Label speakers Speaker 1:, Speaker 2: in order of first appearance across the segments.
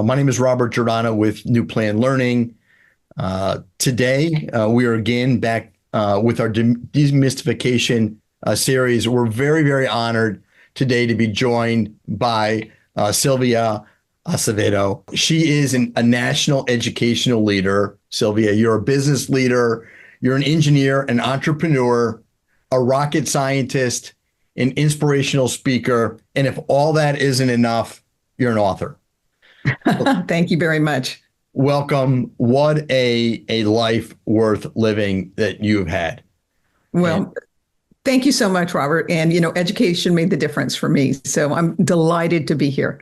Speaker 1: My name is Robert Giordano with New Plan Learning. Today, we are again back with our demystification series. We're very, very honored today to be joined by Sylvia Acevedo. She is a national educational leader. Sylvia, you're a business leader, you're an engineer, an entrepreneur, a rocket scientist, an inspirational speaker, and if all that isn't enough, you're an author.
Speaker 2: Thank you very much.
Speaker 1: Welcome. What a life worth living that you've had.
Speaker 2: Well, thank you so much, Robert. And, education made the difference for me. So I'm delighted to be here.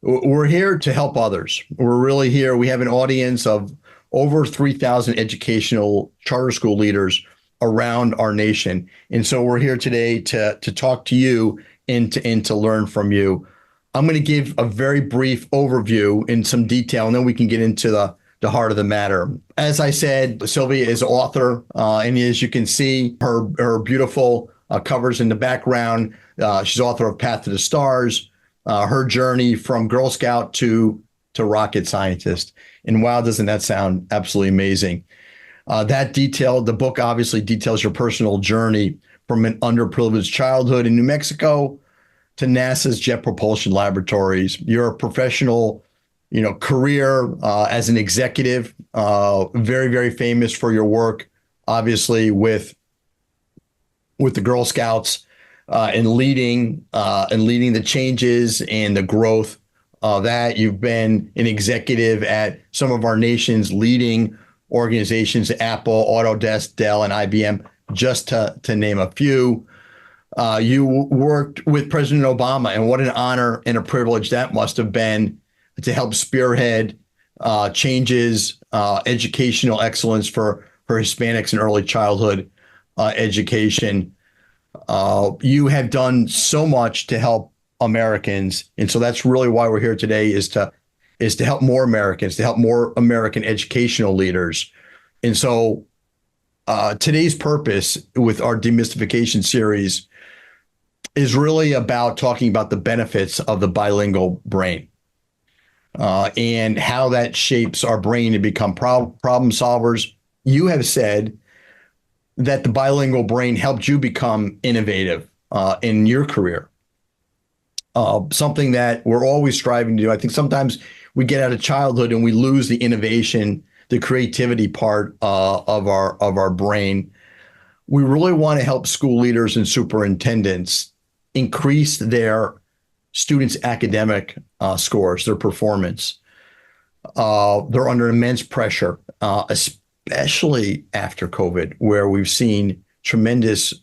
Speaker 1: We're here to help others. We're really here. We have an audience of over 3,000 educational charter school leaders around our nation. And so we're here today to talk to you and to learn from you. I'm going to give a very brief overview in some detail, and then we can get into the heart of the matter. As I said, Sylvia is an author, and as you can see, her beautiful covers in the background. She's author of Path to the Stars, her journey from Girl Scout to rocket scientist. And wow, doesn't that sound absolutely amazing? The book obviously details your personal journey from an underprivileged childhood in New Mexico to NASA's Jet Propulsion Laboratories. Your professional, career as an executive, very, very famous for your work, obviously with the Girl Scouts and leading the changes and the growth of that. You've been an executive at some of our nation's leading organizations, Apple, Autodesk, Dell, and IBM, just to name a few. You worked with President Obama, and what an honor and a privilege that must have been to help spearhead changes, educational excellence for Hispanics in early childhood education. You have done so much to help Americans, and so that's really why we're here today is to help more Americans, to help more American educational leaders. And so today's purpose with our demystification series is really about talking about the benefits of the bilingual brain and how that shapes our brain to become problem solvers. You have said that the bilingual brain helped you become innovative in your career, something that we're always striving to do. I think sometimes we get out of childhood and we lose the innovation, the creativity part of our brain. We really want to help school leaders and superintendents increase their students' academic scores, their performance. They're under immense pressure, especially after COVID, where we've seen tremendous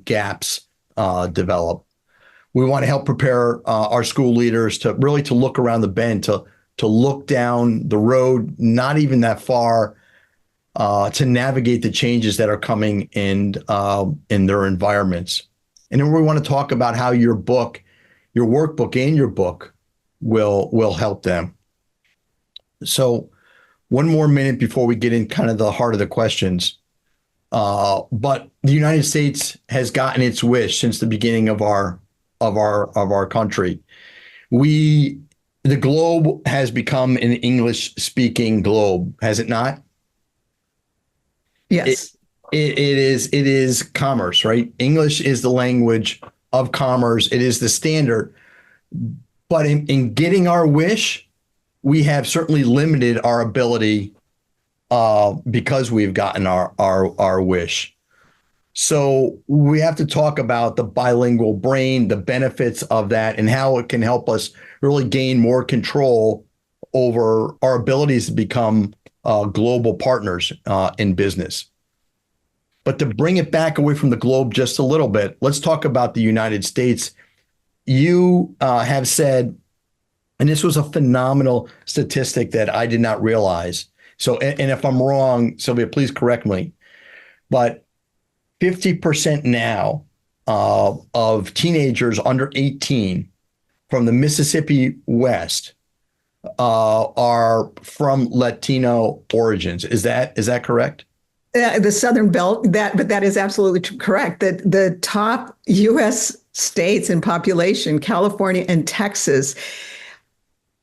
Speaker 1: gaps develop. We want to help prepare our school leaders to look around the bend, to look down the road, not even that far, to navigate the changes that are coming in their environments. And then we want to talk about how your workbook and your book will help them. So one more minute before we get in kind of the heart of the questions. But the United States has gotten its wish since the beginning of our country. The globe has become an English-speaking globe, has it not?
Speaker 2: Yes.
Speaker 1: It is commerce, right? English is the language of commerce. It is the standard. But in getting our wish, we have certainly limited our ability because we've gotten our wish. So we have to talk about the bilingual brain, the benefits of that, and how it can help us really gain more control over our abilities to become global partners in business. But to bring it back away from the globe just a little bit, let's talk about the United States. You have said, and this was a phenomenal statistic that I did not realize. So, and if I'm wrong, Sylvia, please correct me. But 50% now of teenagers under 18 from the Mississippi West are from Latino origins. Is that correct?
Speaker 2: The Southern Belt, but that is absolutely correct. That the top U.S. states in population, California and Texas,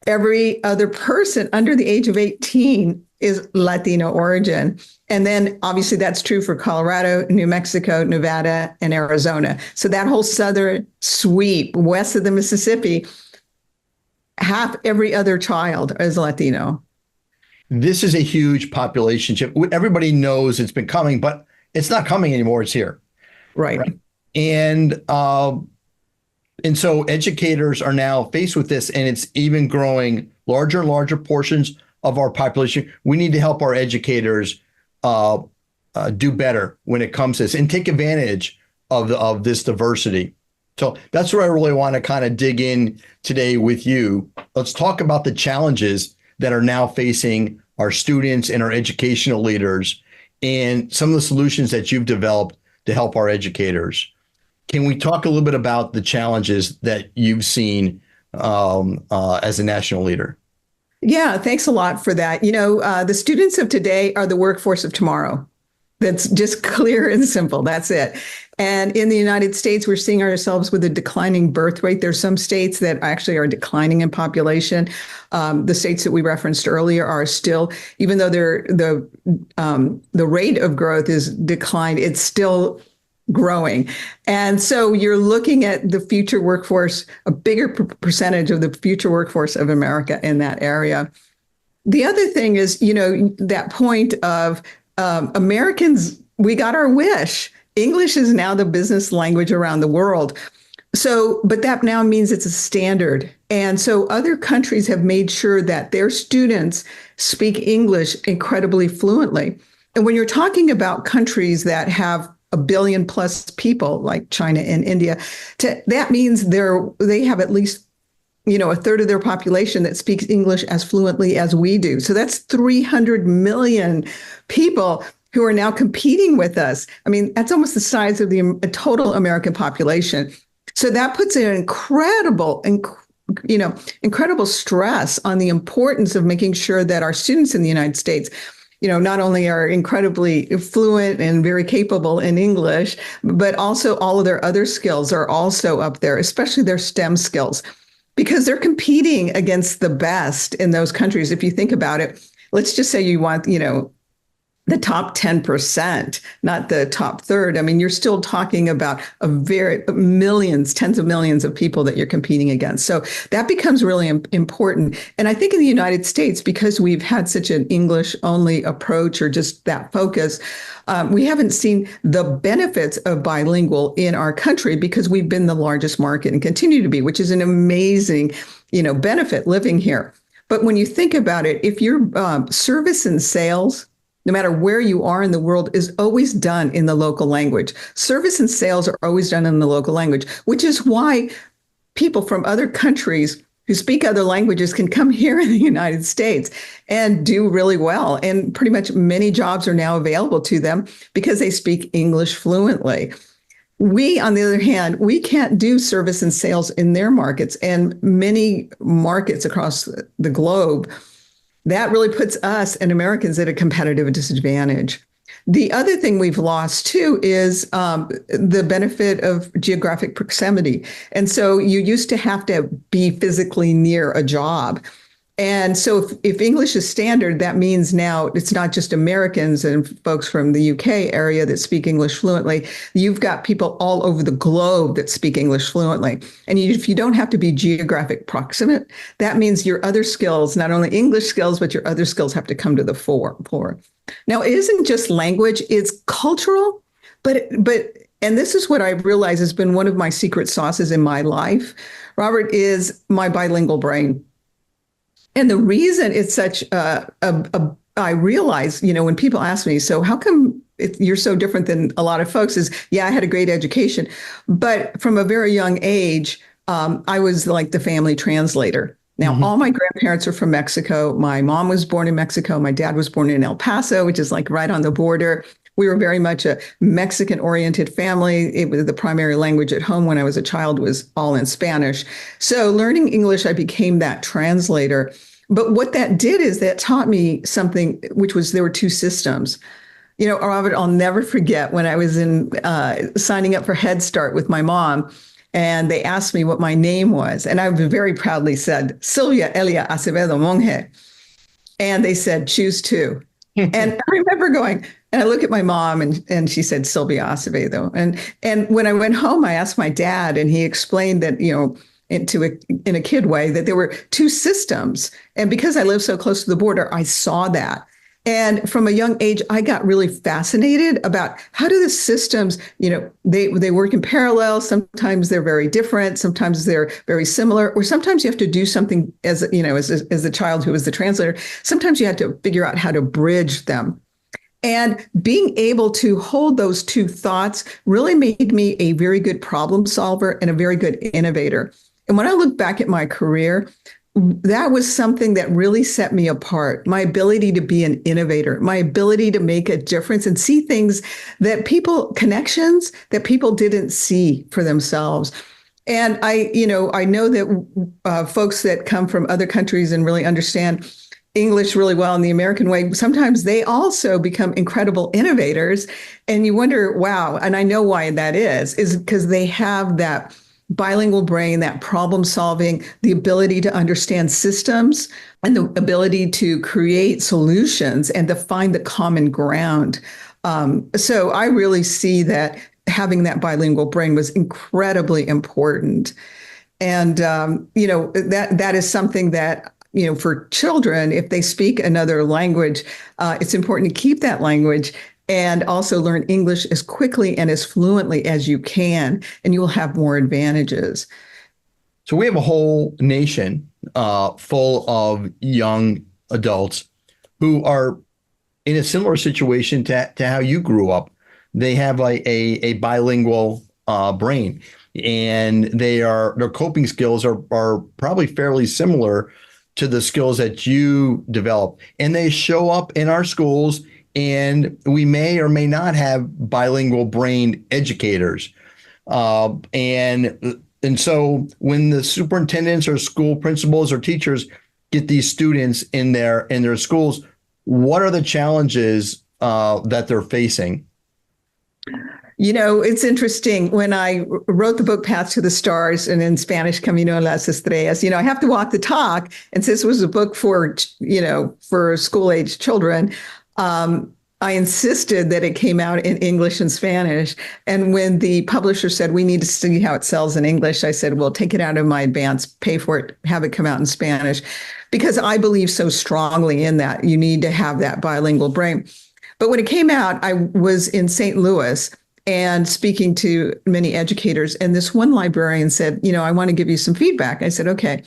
Speaker 2: every other person under the age of 18 is Latino origin. And then obviously that's true for Colorado, New Mexico, Nevada, and Arizona. So that whole southern sweep west of the Mississippi, half every other child is Latino.
Speaker 1: This is a huge population shift. Everybody knows it's been coming, but it's not coming anymore. It's here.
Speaker 2: Right.
Speaker 1: And so educators are now faced with this, and it's even growing larger and larger portions of our population. We need to help our educators do better when it comes to this and take advantage of this diversity. So that's where I really want to kind of dig in today with you. Let's talk about the challenges that are now facing our students and our educational leaders and some of the solutions that you've developed to help our educators. Can we talk a little bit about the challenges that you've seen as a national leader?
Speaker 2: Yeah, thanks a lot for that. The students of today are the workforce of tomorrow. That's just clear and simple. That's it. And in the United States, we're seeing ourselves with a declining birth rate. There's some states that actually are declining in population. The states that we referenced earlier are still, even though the rate of growth is declined, it's still growing. And so you're looking at the future workforce, a bigger percentage of the future workforce of America in that area. The other thing is, that point of Americans, we got our wish. English is now the business language around the world. So, but that now means it's a standard. And so other countries have made sure that their students speak English incredibly fluently. And when you're talking about countries that have 1 billion plus people like China and India, that means they have at least, a third of their population that speaks English as fluently as we do. So that's 300 million people who are now competing with us. I mean, that's almost the size of the total American population. So that puts an incredible stress on the importance of making sure that our students in the United States not only are incredibly fluent and very capable in English, but also all of their other skills are also up there, especially their STEM skills, because they're competing against the best in those countries. If you think about it, let's just say you want, the top 10%, not the top third. I mean, you're still talking about tens of millions of people that you're competing against. So that becomes really important. And I think in the United States, because we've had such an English only approach or just that focus, we haven't seen the benefits of bilingual in our country because we've been the largest market and continue to be, which is an amazing, benefit living here. But when you think about it, if your service and sales, no matter where you are in the world, is always done in the local language. Service and sales are always done in the local language, which is why people from other countries who speak other languages can come here in the United States and do really well. And pretty much many jobs are now available to them because they speak English fluently. We, on the other hand, we can't do service and sales in their markets, and many markets across the globe. That really puts us and Americans at a competitive disadvantage. The other thing we've lost, too, is the benefit of geographic proximity. And so you used to have to be physically near a job. And so if English is standard, that means now it's not just Americans and folks from the UK area that speak English fluently. You've got people all over the globe that speak English fluently. And if you don't have to be geographic proximate, that means your other skills, not only English skills, but your other skills have to come to the fore. Now, it isn't just language, it's cultural, but and this is what I've realized has been one of my secret sauces in my life, Robert, is my bilingual brain. And the reason it's such I realize, when people ask me, so how come you're so different than a lot of folks is, yeah, I had a great education, but from a very young age, I was like the family translator. Now, all my grandparents are from Mexico. My mom was born in Mexico. My dad was born in El Paso, which is like right on the border. We were very much a Mexican-oriented family. It was the primary language at home when I was a child was all in Spanish. So learning English, I became that translator. But what that did is that taught me something, which was there were two systems. Robert, I'll never forget when I was in signing up for Head Start with my mom. and they asked me what my name was. And I very proudly said, Sylvia Acevedo Monge. And they said, choose two. And I remember going, and I look at my mom and she said, Sylvia Acevedo. And when I went home, I asked my dad, and he explained that, in a kid way, that there were two systems. And because I live so close to the border, I saw that. And from a young age, I got really fascinated about how do the systems, they work in parallel. Sometimes they're very different. Sometimes they're very similar. Or sometimes you have to do something as the child who was the translator. Sometimes you had to figure out how to bridge them. And being able to hold those two thoughts really made me a very good problem solver and a very good innovator. And when I look back at my career, that was something that really set me apart. My ability to be an innovator, my ability to make a difference and see things connections that people didn't see for themselves. And I know that folks that come from other countries and really understand English really well in the American way, sometimes they also become incredible innovators. And you wonder, wow, and I know why that is because they have that bilingual brain, that problem solving, the ability to understand systems and the ability to create solutions and to find the common ground. So I really see that having that bilingual brain was incredibly important. And, that is something that, for children, if they speak another language, it's important to keep that language and also learn English as quickly and as fluently as you can, and you will have more advantages.
Speaker 1: So we have a whole nation full of young adults who are in a similar situation to how you grew up. They have a bilingual brain, and their coping skills are probably fairly similar to the skills that you develop. And they show up in our schools, and we may or may not have bilingual brain educators. And so when the superintendents or school principals or teachers get these students in their schools, what are the challenges that they're facing?
Speaker 2: It's interesting. When I wrote the book Path to the Stars, and in Spanish, Camino a las Estrellas, I have to walk the talk. And since it was a book for school-age children, I insisted that it came out in English and Spanish. And when the publisher said, we need to see how it sells in English, I said, well, take it out of my advance, pay for it, have it come out in Spanish, because I believe so strongly in that. You need to have that bilingual brain. But when it came out, I was in St. Louis and speaking to many educators. And this one librarian said, I want to give you some feedback. I said, okay.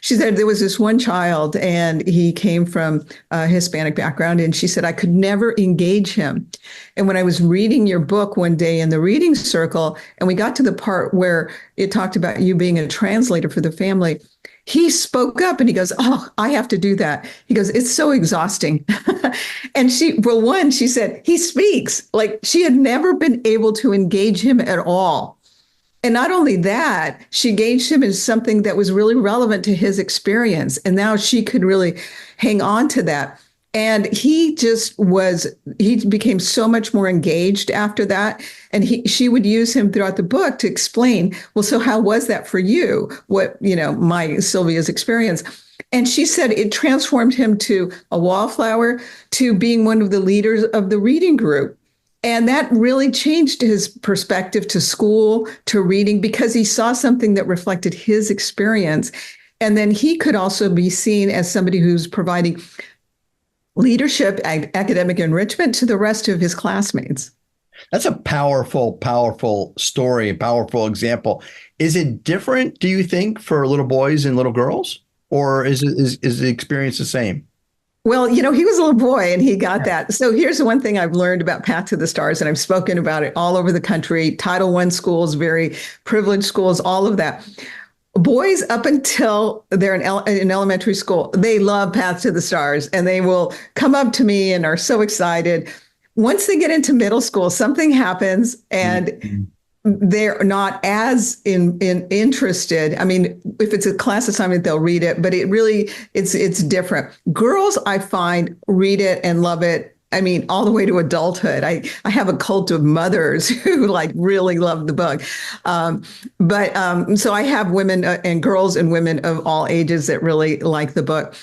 Speaker 2: She said, there was this one child, and he came from a Hispanic background. And she said, I could never engage him. And when I was reading your book one day in the reading circle, and we got to the part where it talked about you being a translator for the family, he spoke up and he goes, oh, I have to do that. He goes, it's so exhausting. And she said, he speaks. Like, she had never been able to engage him at all. And not only that, she engaged him in something that was really relevant to his experience. And now she could really hang on to that. And he became so much more engaged after that. And she would use him throughout the book to explain, well, so how was that for you? What, my Sylvia's experience. And she said it transformed him to a wallflower, to being one of the leaders of the reading group. And that really changed his perspective to school, to reading, because he saw something that reflected his experience. And then he could also be seen as somebody who's providing leadership, academic enrichment to the rest of his classmates.
Speaker 1: That's a powerful, powerful story, a powerful example. Is it different, do you think, for little boys and little girls? Or is the experience the same?
Speaker 2: Well, he was a little boy and he got that. So here's the one thing I've learned about Path to the Stars, and I've spoken about it all over the country, Title I schools, very privileged schools, all of that. Boys, up until they're in elementary school, they love Path to the Stars, and they will come up to me and are so excited. Once they get into middle school, something happens, and they're not as interested. I mean, if it's a class assignment, they'll read it, but it's different. Girls, I find, read it and love it I mean, all the way to adulthood. I have a cult of mothers who like really love the book. So I have women and girls and women of all ages that really like the book.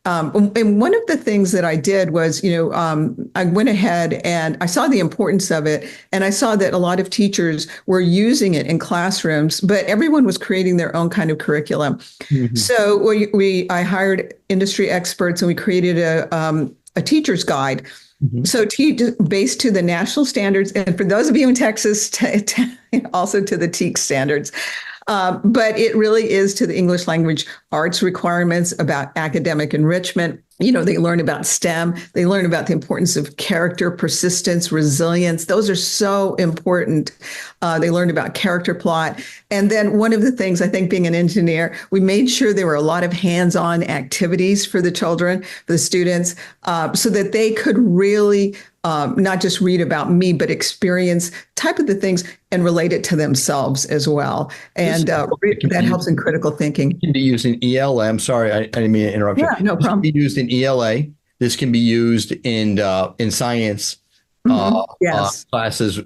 Speaker 2: And one of the things that I did was, I went ahead and I saw the importance of it. And I saw that a lot of teachers were using it in classrooms, but everyone was creating their own kind of curriculum.
Speaker 1: Mhm.
Speaker 2: So I hired industry experts and we created a teacher's guide.
Speaker 1: Mhm.
Speaker 2: So based to the national standards, and for those of you in Texas, also to the TEAC standards. But it really is to the English language arts requirements about academic enrichment. They learn about STEM. They learn about the importance of character, persistence, resilience. Those are so important. They learned about character plot. And then one of the things, I think, being an engineer, we made sure there were a lot of hands-on activities for the children, for the students, so that they could really not just read about me, but experience type of the things and relate it to themselves as well. And that helps in critical thinking.
Speaker 1: It can be used in ELA. I'm sorry, I didn't mean to interrupt you.
Speaker 2: Yeah, no problem.
Speaker 1: This can be used in ELA. This can be used in science
Speaker 2: Yes.
Speaker 1: classes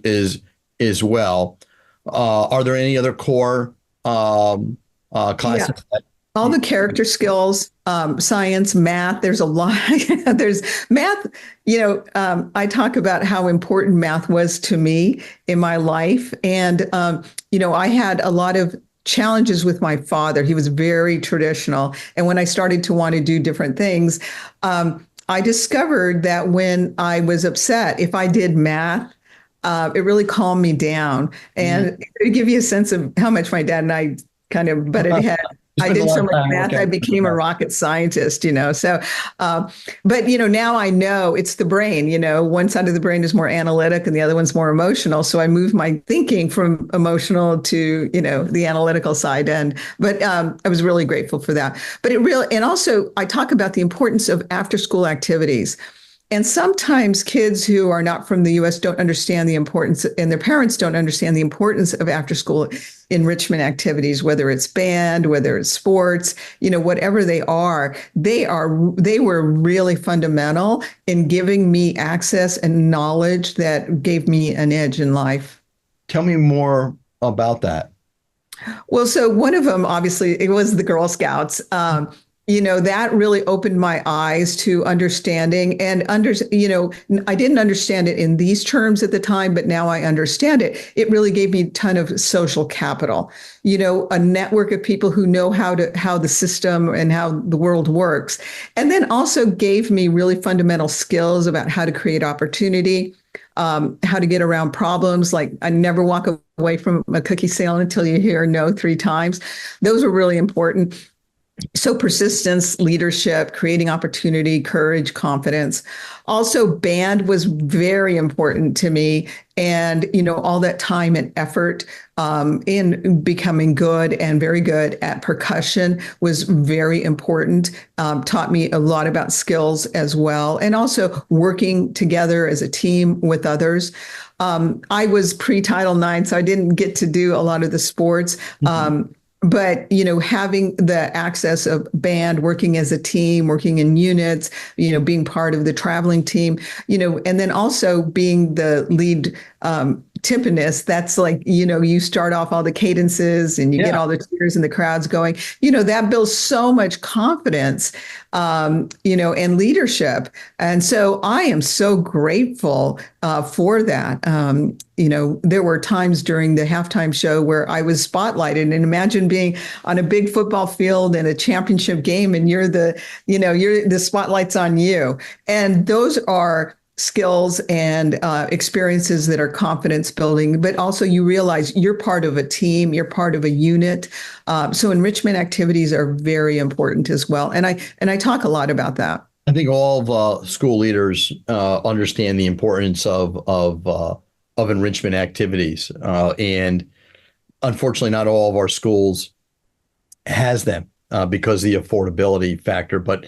Speaker 1: as well. Are there any other core classes?
Speaker 2: Yeah. All the character skills, science, math, there's a lot. There's math, I talk about how important math was to me in my life. And, I had a lot of challenges with my father. He was very traditional. And when I started to want to do different things, I discovered that when I was upset, if I did math, it really calmed me down. And to give you a sense of how much my dad and I kind of butted heads. I did so much math, I became a rocket scientist, So, but, now I know it's the brain, one side of the brain is more analytic and the other one's more emotional. So I moved my thinking from emotional to, the analytical side. But I was really grateful for that. But and also I talk about the importance of after school activities. And sometimes kids who are not from the U.S. don't understand the importance, and their parents don't understand the importance of after school enrichment activities, whether it's band, whether it's sports, whatever they were really fundamental in giving me access and knowledge that gave me an edge in life.
Speaker 1: Tell me more about that.
Speaker 2: Well, so one of them, obviously, it was the Girl Scouts. That really opened my eyes to understanding and I didn't understand it in these terms at the time, but now I understand it. It really gave me a ton of social capital, a network of people who know how the system and how the world works. And then also gave me really fundamental skills about how to create opportunity, how to get around problems. Like I never walk away from a cookie sale until you hear no 3 times. Those are really important. So persistence, leadership, creating opportunity, courage, confidence. Also, band was very important to me. And, all that time and effort in becoming good and very good at percussion was very important. Taught me a lot about skills as well. And also working together as a team with others. I was pre-Title IX, so I didn't get to do a lot of the sports. But, having the access of band, working as a team, working in units, being part of the traveling team, and then also being the lead timpanist, that's like, you start off all the cadences and you get all the cheers and the crowds going, that builds so much confidence, and leadership. And so I am so grateful for that. There were times during the halftime show where I was spotlighted, and imagine being on a big football field in a championship game and you're the spotlight's on you. And those are skills and experiences that are confidence building, but also you realize you're part of a team, you're part of a unit. So enrichment activities are very important as well. And I talk a lot about that.
Speaker 1: I think all of school leaders understand the importance of enrichment activities, and unfortunately, not all of our schools has them because of the affordability factor. But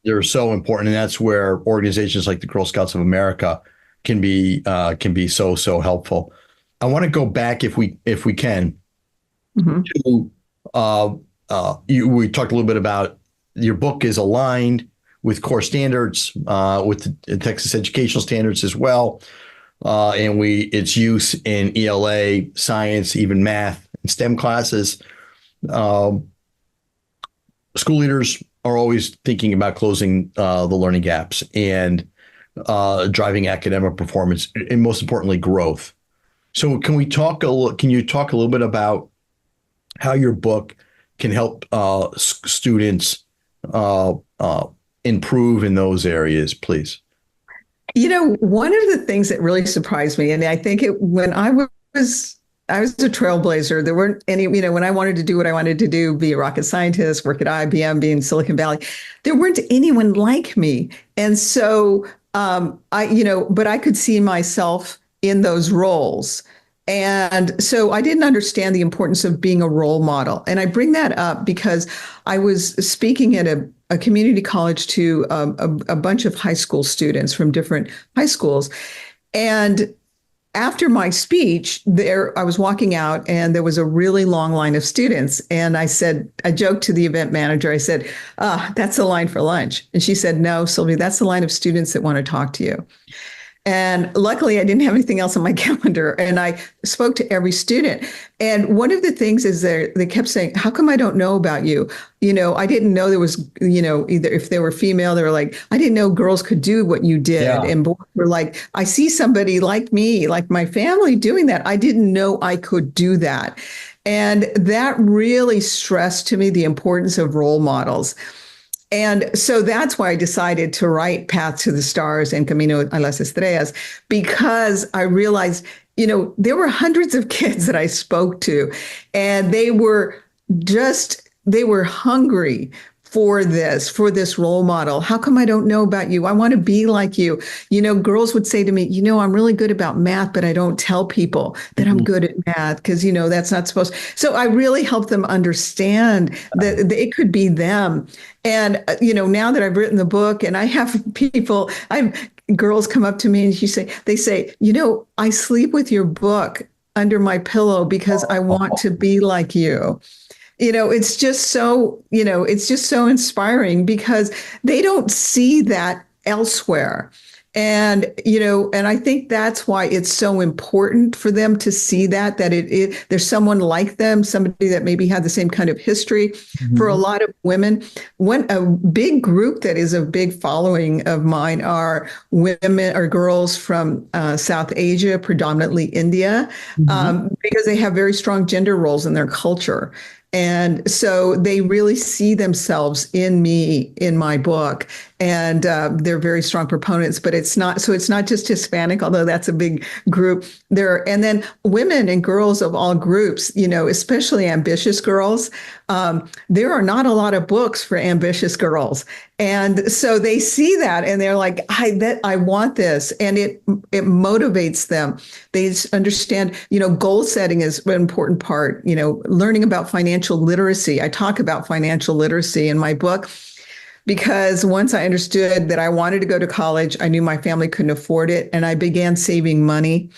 Speaker 1: they're so important, and that's where organizations like the Girl Scouts of America can be so helpful. I want to go back, if we can, to we talked a little bit about your book is aligned with core standards, with the Texas educational standards as well. And its use in ELA, science, even math, and STEM classes. School leaders are always thinking about closing the learning gaps and driving academic performance, and most importantly, growth. So, can you talk a little bit about how your book can help students improve in those areas, please?
Speaker 2: One of the things that really surprised me, and I think when I was a trailblazer, there weren't any, when I wanted to do what I wanted to do, be a rocket scientist, work at IBM, be in Silicon Valley, there weren't anyone like me. And so, but I could see myself in those roles. And so I didn't understand the importance of being a role model. And I bring that up because I was speaking at a community college to a bunch of high school students from different high schools. And after my speech, I was walking out and there was a really long line of students. And I joked to the event manager, I said, that's the line for lunch. And she said, no, Sylvia, that's the line of students that want to talk to you. And luckily, I didn't have anything else on my calendar. And I spoke to every student. And one of the things is they kept saying, how come I don't know about you? I didn't know there was, either if they were female, they were like, I didn't know girls could do what you did. Yeah. And boys were like, I see somebody like me, like my family doing that. I didn't know I could do that. And that really stressed to me the importance of role models. And so that's why I decided to write Path to the Stars and Camino a las Estrellas, because I realized, there were hundreds of kids that I spoke to, and they were hungry for this role model. How come I don't know about you? I want to be like you. Girls would say to me, I'm really good about math, but I don't tell people that I'm good at math because, that's not supposed. So I really help them understand that it could be them. And, now that I've written the book and I have girls come up to me and they say, I sleep with your book under my pillow because I want to be like you. It's just so inspiring because they don't see that elsewhere. And, and I think that's why it's so important for them to see that there's someone like them, somebody that maybe had the same kind of history. Mm-hmm. For a lot of women. A big group that is a big following of mine are women or girls from South Asia, predominantly India, mm-hmm. Because they have very strong gender roles in their culture. And so they really see themselves in me, in my book, and they're very strong proponents. But it's not just Hispanic, although that's a big group. And then women and girls of all groups, especially ambitious girls. There are not a lot of books for ambitious girls, and so they see that and they're like, I want this, and it motivates them. They understand, goal setting is an important part. Learning about financial literacy. I talk about financial literacy in my book because once I understood that I wanted to go to college, I knew my family couldn't afford it, and I began saving money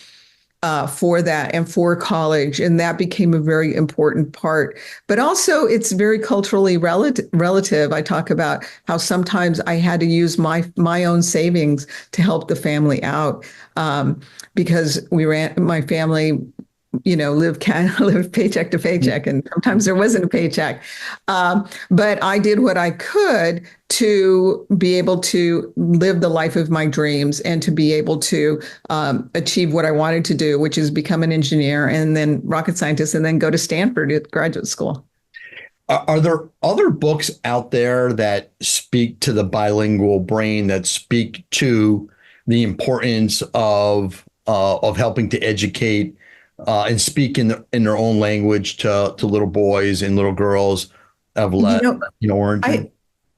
Speaker 2: for that and for college. And that became a very important part. But also it's very culturally relative. I talk about how sometimes I had to use my own savings to help the family out because my family live paycheck to paycheck, and sometimes there wasn't a paycheck. But I did what I could to be able to live the life of my dreams and to be able to achieve what I wanted to do, which is become an engineer and then rocket scientist and then go to Stanford at graduate school.
Speaker 1: Are there other books out there that speak to the bilingual brain, that speak to the importance of helping to educate and speak in their own language to little boys and little girls of origin?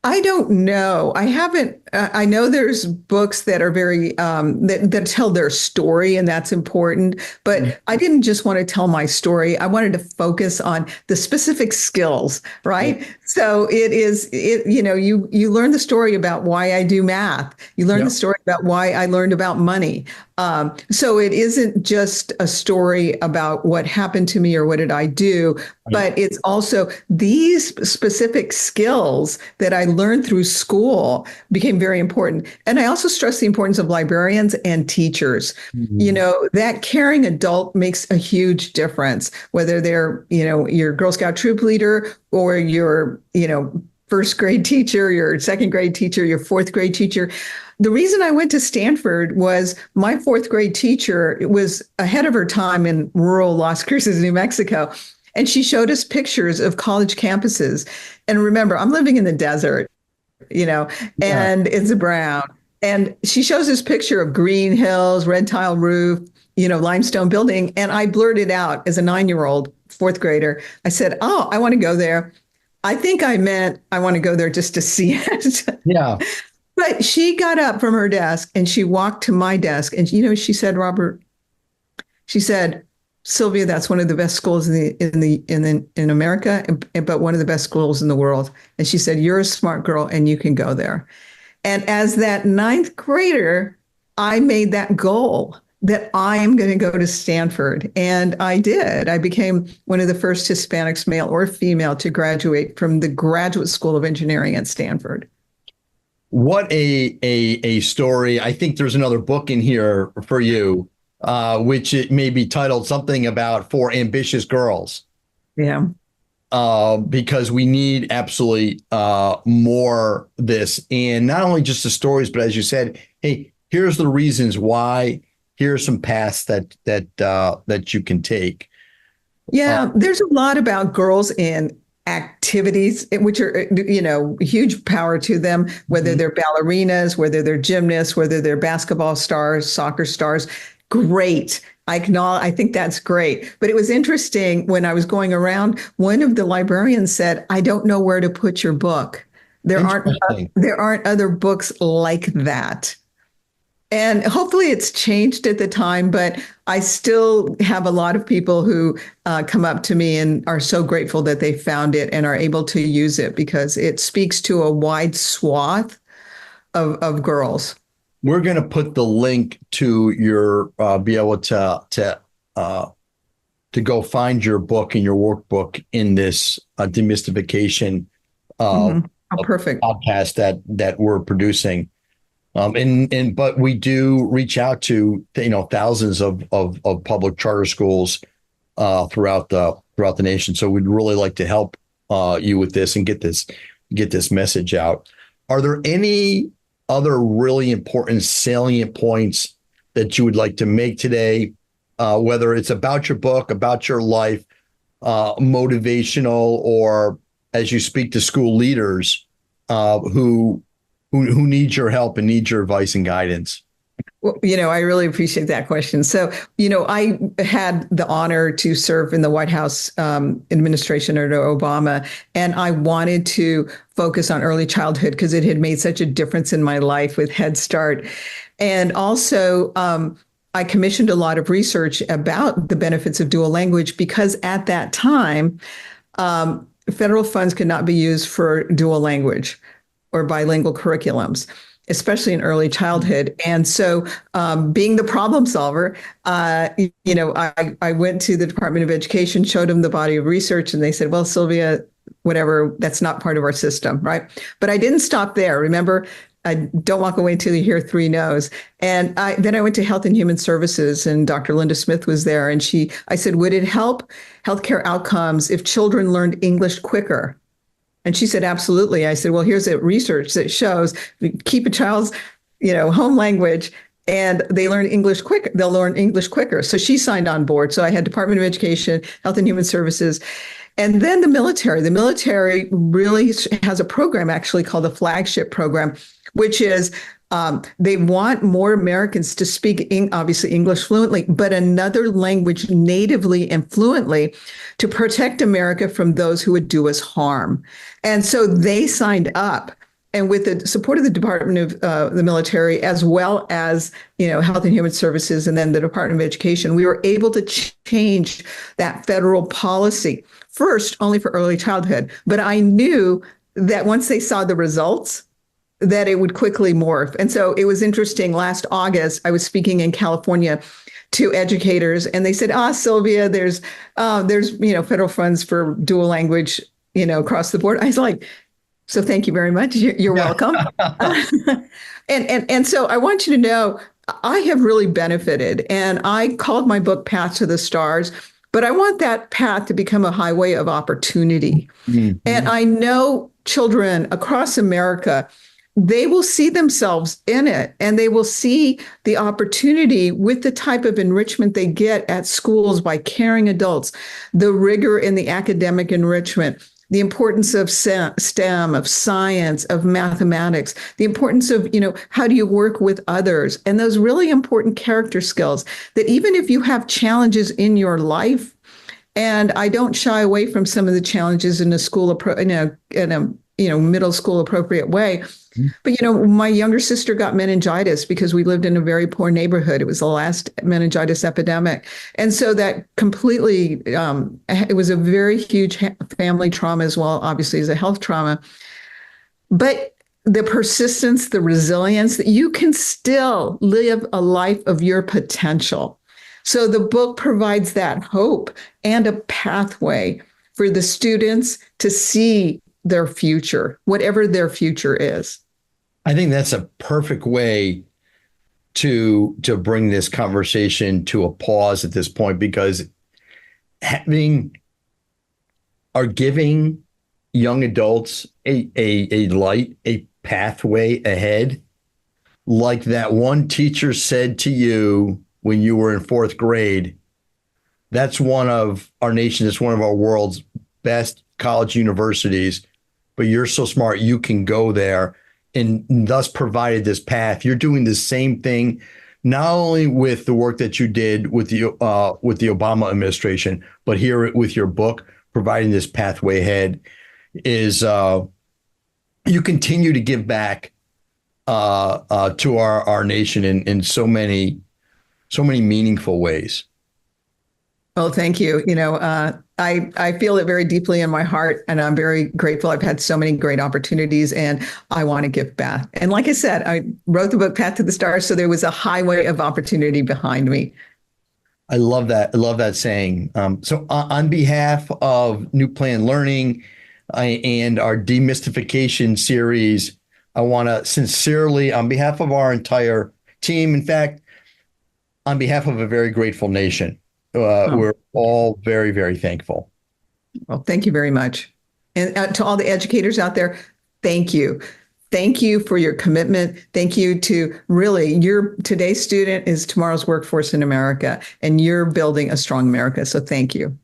Speaker 2: I don't know. I haven't. I know there's books that are very that tell their story, and that's important. But I didn't just want to tell my story. I wanted to focus on the specific skills, right? Yeah. So you learn the story about why I do math. You learn the story about why I learned about money. So it isn't just a story about what happened to me or what did I do, but it's also these specific skills that I learned through school became very important. And I also stress the importance of librarians and teachers. You
Speaker 1: Mhm.
Speaker 2: know, that caring adult makes a huge difference, whether they're, your Girl Scout troop leader or your, first grade teacher, your second grade teacher, your fourth grade teacher. The reason I went to Stanford was my fourth grade teacher was ahead of her time in rural Las Cruces, New Mexico. And she showed us pictures of college campuses. And remember, I'm living in the desert,
Speaker 1: Yeah.
Speaker 2: and it's brown. And she shows this picture of green hills, red tile roof, limestone building. And I blurted out as a 9-year-old fourth grader, I said, "Oh, I want to go there." I think I meant I want to go there just to see it.
Speaker 1: Yeah.
Speaker 2: But she got up from her desk and she walked to my desk. And, she said, Robert, she said, "Sylvia, that's one of the best schools in America, but one of the best schools in the world." And she said, "You're a smart girl and you can go there." And as that ninth grader, I made that goal that I am going to go to Stanford. And I did. I became one of the first Hispanics, male or female, to graduate from the Graduate School of Engineering at Stanford.
Speaker 1: What a story. I think there's another book in here for you, which it may be titled something about For Ambitious Girls.
Speaker 2: Yeah.
Speaker 1: Because we need absolutely more this, and not only just the stories, but as you said, hey, here's the reasons why. Here's some paths that you can take.
Speaker 2: Yeah, there's a lot about girls in activities, which are, huge power to them, whether they're ballerinas, whether they're gymnasts, whether they're basketball stars, soccer stars. Great. I think that's great. But it was interesting when I was going around, one of the librarians said, "I don't know where to put your book. There aren't other books like that." And hopefully it's changed at the time, but I still have a lot of people who come up to me and are so grateful that they found it and are able to use it because it speaks to a wide swath of girls.
Speaker 1: We're going to put the link to your be able to go find your book and your workbook in this demystification
Speaker 2: Oh, perfect.
Speaker 1: podcast that we're producing. But we do reach out to thousands of public charter schools throughout the nation. So we'd really like to help you with this and get this message out. Are there any other really important salient points that you would like to make today, whether it's about your book, about your life, motivational, or as you speak to school leaders who need your help and need your advice and guidance?
Speaker 2: Well, I really appreciate that question. So, I had the honor to serve in the White House administration under Obama, and I wanted to focus on early childhood because it had made such a difference in my life with Head Start. And also, I commissioned a lot of research about the benefits of dual language because at that time, federal funds could not be used for dual language or bilingual curriculums, especially in early childhood. And so being the problem solver, I went to the Department of Education, showed them the body of research, and they said, "Well, Sylvia, whatever, that's not part of our system," right? But I didn't stop there. Remember, I don't walk away until you hear 3 no's. And then I went to Health and Human Services, and Dr. Linda Smith was there. And I said, "Would it help healthcare outcomes if children learned English quicker?" And she said, "Absolutely." I said, "Well, here's the research that shows keep a child's, home language and they'll learn English quicker. So she signed on board. So I had Department of Education, Health and Human Services, and then the military. The military really has a program actually called the Flagship Program, which is they want more Americans to speak, obviously, English fluently, but another language natively and fluently to protect America from those who would do us harm. And so they signed up. And with the support of the Department of the military, as well as Health and Human Services, and then the Department of Education, we were able to change that federal policy. First, only for early childhood, but I knew that once they saw the results, that it would quickly morph. And so it was interesting. Last August, I was speaking in California to educators, and they said, Sylvia, there's federal funds for dual language, across the board. I was like, so thank you very much. You're welcome. And so I want you to know, I have really benefited, and I called my book Path to the Stars, but I want that path to become a highway of opportunity. Mm-hmm. And I know children across America, they will see themselves in it, and they will see the opportunity with the type of enrichment they get at schools by caring adults, the rigor in the academic enrichment, the importance of STEM, of science, of mathematics, the importance of, how do you work with others, and those really important character skills that even if you have challenges in your life, and I don't shy away from some of the challenges in a school, in a middle school appropriate way. But, my younger sister got meningitis because we lived in a very poor neighborhood. It was the last meningitis epidemic. And so that completely, it was a very huge family trauma as well, obviously, as a health trauma. But the persistence, the resilience, that you can still live a life of your potential. So the book provides that hope and a pathway for the students to see their future, whatever their future is.
Speaker 1: I think that's a perfect way to bring this conversation to a pause at this point, because giving young adults a light, a pathway ahead, like that one teacher said to you when you were in fourth grade. That's one of our nation, it's one of our world's best college universities, but you're so smart, you can go there, and thus provided this path. You're doing the same thing, not only with the work that you did with the Obama administration, but here with your book, providing this pathway ahead, is you continue to give back to our nation in so many meaningful ways.
Speaker 2: Well, thank you. I feel it very deeply in my heart, and I'm very grateful. I've had so many great opportunities, and I want to give back. And like I said, I wrote the book Path to the Stars, so there was a highway of opportunity behind me.
Speaker 1: I love that. I love that saying. So on behalf of New Plan Learning and our demystification series, I want to sincerely, on behalf of our entire team, in fact, on behalf of a very grateful nation, we're all very, very thankful.
Speaker 2: Well, thank you very much. And to all the educators out there, thank you. Thank you for your commitment. Thank you to really, today's student is tomorrow's workforce in America, and you're building a strong America. So thank you.